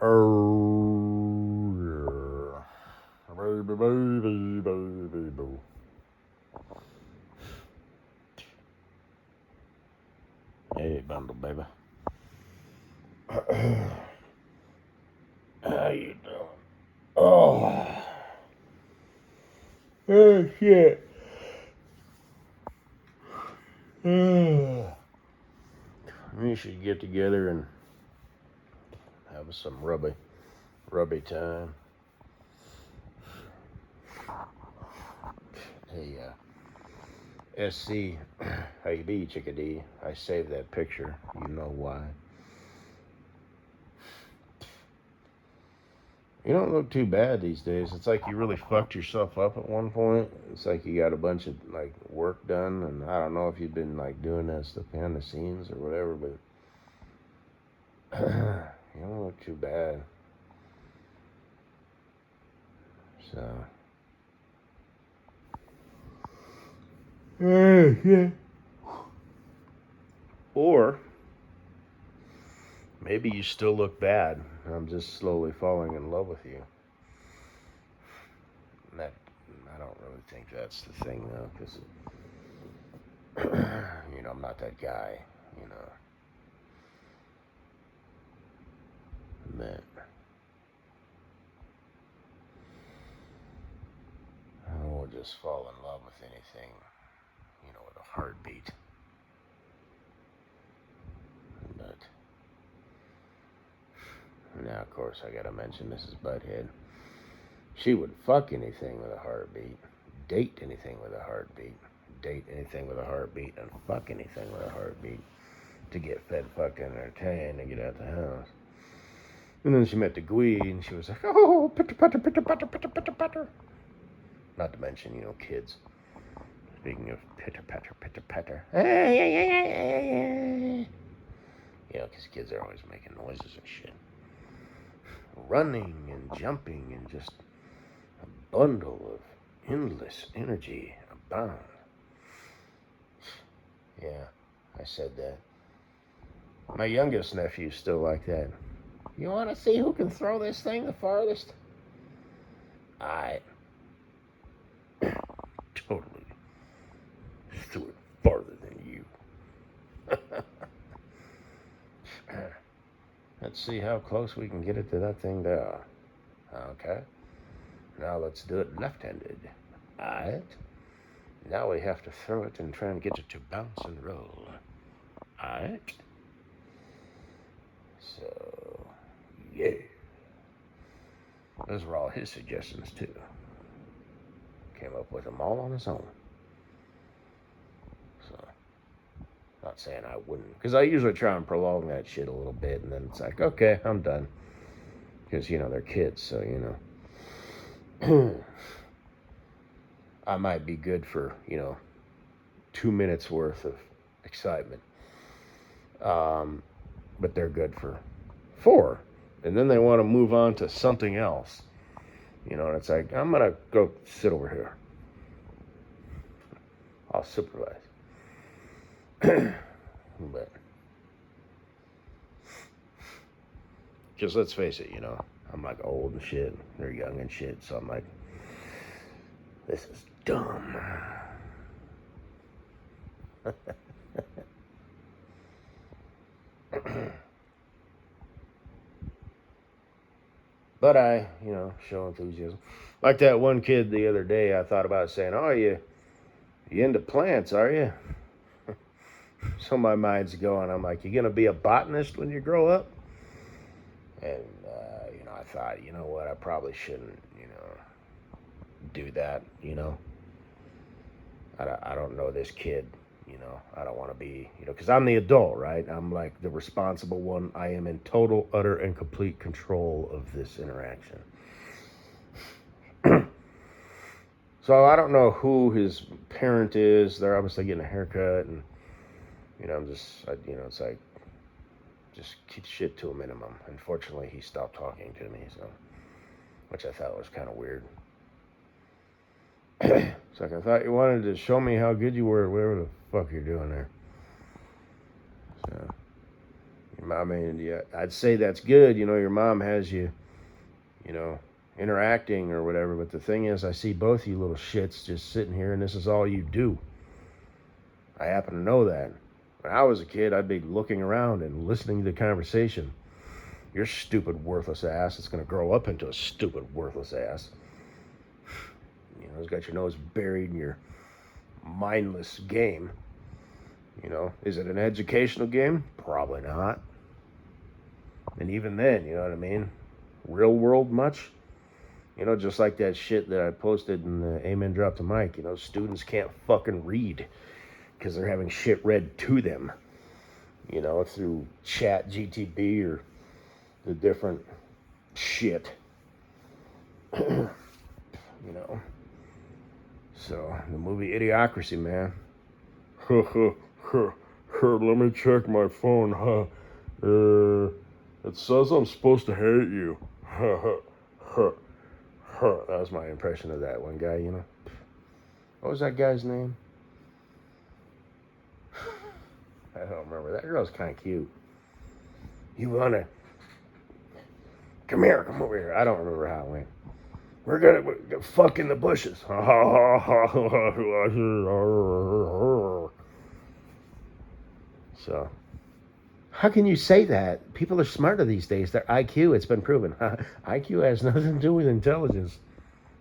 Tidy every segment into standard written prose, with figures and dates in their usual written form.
Oh, yeah. Baby, baby, baby, boo. Hey, bundle, baby. How you doing? Oh, oh shit. We should get together and have some rubby time. Hey, SC, how you be, chickadee? I saved that picture. You know why? You don't look too bad these days. It's like you really fucked yourself up at one point. It's like you got a bunch of like work done, and I don't know if you've been like doing that stuff behind the scenes or whatever, but you don't look too bad. So, yeah. Or maybe you still look bad. I'm just slowly falling in love with you. And that I don't really think that's the thing though, because I'm not that guy. You know, that I will just fall in love with anything, with a heartbeat. But now, of course, I gotta mention Mrs. Butthead. She would fuck anything with a heartbeat, date anything with a heartbeat, date anything with a heartbeat, and fuck anything with a heartbeat to get fed, fucked, and entertained and get out the house. And then she met the Gwee, and she was like, oh, pitter, pitter, pitter, pitter, pitter, pitter, pitter. Not to mention, kids. Speaking of pitter, patter, pitter, patter. Because kids are always making noises and shit. Running and jumping and just a bundle of endless energy abound. Yeah, I said that. My youngest nephew's still like that. You want to see who can throw this thing the farthest? I totally threw it farther than you. Let's see how close we can get it to that thing there. Okay. Now let's do it left-handed. Alright. Now we have to throw it and try and get it to bounce and roll. Alright. So, yeah. Those were all his suggestions, too. Came up with them all on his own. So, not saying I wouldn't. Because I usually try and prolong that shit a little bit, and then it's like, okay, I'm done. Because, they're kids, so, I might be good for, 2 minutes worth of excitement. But they're good for 4. And then they want to move on to something else. And it's like, I'm going to go sit over here. I'll supervise. But, just let's face it, I'm like old and shit. They're young and shit. So I'm like, this is dumb. But I, show enthusiasm. Like that one kid the other day, I thought about saying, oh, you into plants, are you? So my mind's going, I'm like, you going to be a botanist when you grow up? And, I thought, you know what, I probably shouldn't, do that, I don't know this kid, I don't want to be, because I'm the adult, right? I'm like the responsible one. I am in total, utter, and complete control of this interaction. So I don't know who his parent is. They're obviously getting a haircut, and, it's like, just keep shit to a minimum. Unfortunately, he stopped talking to me, so, which I thought was kind of weird. It's like, I thought you wanted to show me how good you were at whatever the fuck you're doing there. So, I mean, yeah, I'd say that's good. You know, your mom has you, you know, interacting or whatever. But the thing is, I see both you little shits just sitting here, and this is all you do. I happen to know that. When I was a kid, I'd be looking around and listening to the conversation. Your stupid, worthless ass is going to grow up into a stupid, worthless ass. You know, it's got your nose buried in your mindless game. You know, is it an educational game? Probably not. And even then, you know what I mean? Real world much? You know, just like that shit that I posted in the Amen Drop to Mike. You know, students can't fucking read because they're having shit read to them. You know, through Chat GTP or the different shit. You know. So, the movie Idiocracy, man. Let me check my phone, it says I'm supposed to hate you. That was my impression of that one guy, you know. What was that guy's name? I don't remember. That girl's kind of cute. You wanna... Come over here. I don't remember how it went. We're gonna fuck in the bushes. So, how can you say that? People are smarter these days. Their IQ, it's been proven. IQ has nothing to do with intelligence.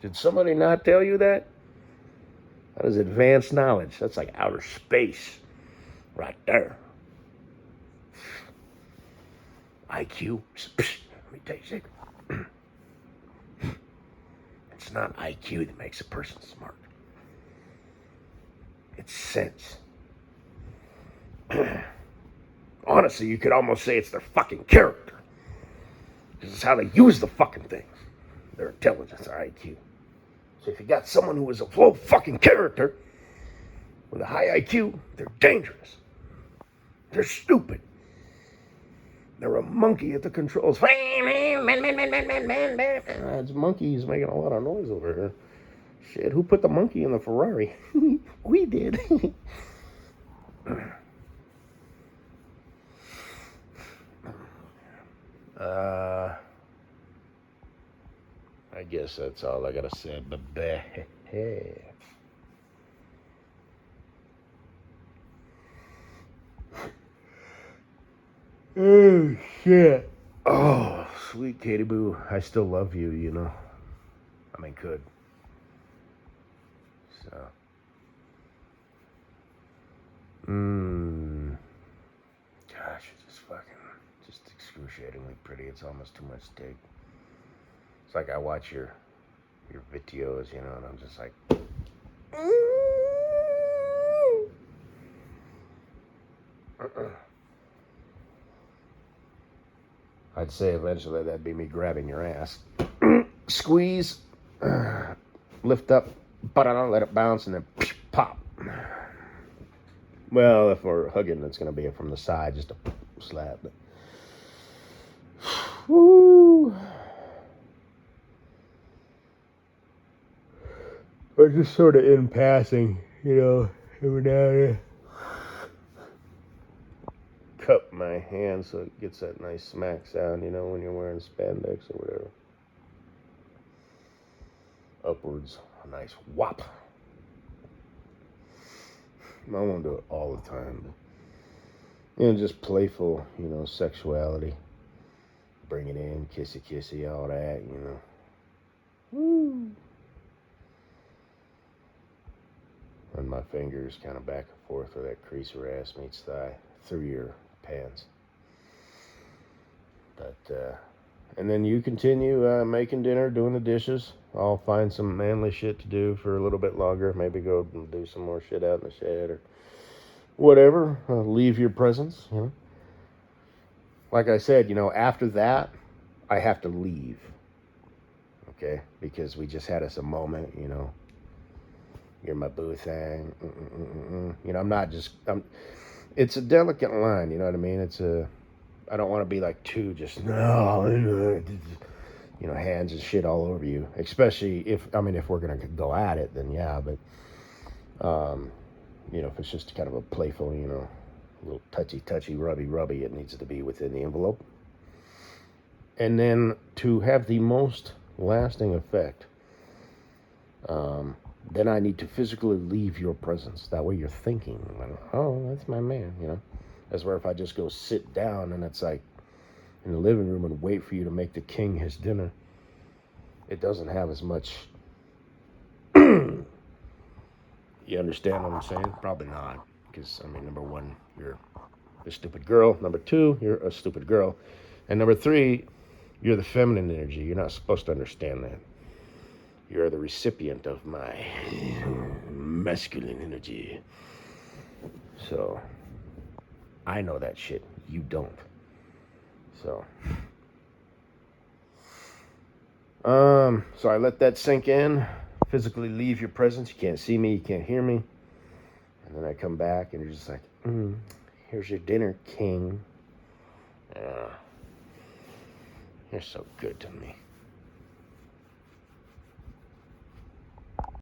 Did somebody not tell you that? That is advanced knowledge. That's like outer space. Right there. IQ. Let me tell you a secret. It's not IQ that makes a person smart. It's sense. Honestly, you could almost say it's their fucking character. This is how they use the fucking thing. Their intelligence, their IQ. So if you got someone who is a low fucking character with a high IQ, they're dangerous. They're stupid. They're a monkey at the controls. It's monkeys making a lot of noise over here. Shit, who put the monkey in the Ferrari? We did. I guess that's all I gotta say. Hey. Oh, shit. Oh, sweet Katie Boo. I still love you, you know. I mean, could. So. Gosh, it's just excruciatingly pretty. It's almost too much to take. It's like I watch your videos, you know, and I'm just like. I'd say eventually that'd be me grabbing your ass. Squeeze, lift up, let it bounce, and then pop. Well, if we're hugging, it's going to be from the side, just a slap. But... Woo! Or just sort of in passing, you know, every now and then. Cup my hand so it gets that nice smack sound, you know, when you're wearing spandex or whatever. Upwards, a nice whop. I won't do it all the time, but, you know, just playful, you know, sexuality. Bring it in, kissy, all that, you know. Woo! Run my fingers kind of back and forth where that crease where ass meets thigh through your pants. But, and then you continue making dinner, doing the dishes. I'll find some manly shit to do for a little bit longer. Maybe go and do some more shit out in the shed or whatever. Leave your presence, you know. Like I said, you know, after that, I have to leave. Okay? Because we just had us a moment, you know. You're my boo thing. You know, I'm not just... It's a delicate line, you know what I mean? I don't want to be like too just, you know, hands and shit all over you. Especially if we're going to go at it, then yeah, but, you know, if it's just kind of a playful, you know, A little touchy, rubby. It needs to be within the envelope. And then to have the most lasting effect, then I need to physically leave your presence. That way you're thinking, oh, that's my man, you know. As where if I just go sit down and it's like in the living room and wait for you to make the king his dinner, it doesn't have as much. You understand what I'm saying? Probably not. Because, I mean, number one, you're a stupid girl. Number two, you're a stupid girl. And number three, you're the feminine energy. You're not supposed to understand that. You're the recipient of my masculine energy. So, I know that shit. You don't. So, so I let that sink in. Physically leave your presence. You can't see me. You can't hear me. And then I come back and you're just like, here's your dinner, king. You're so good to me.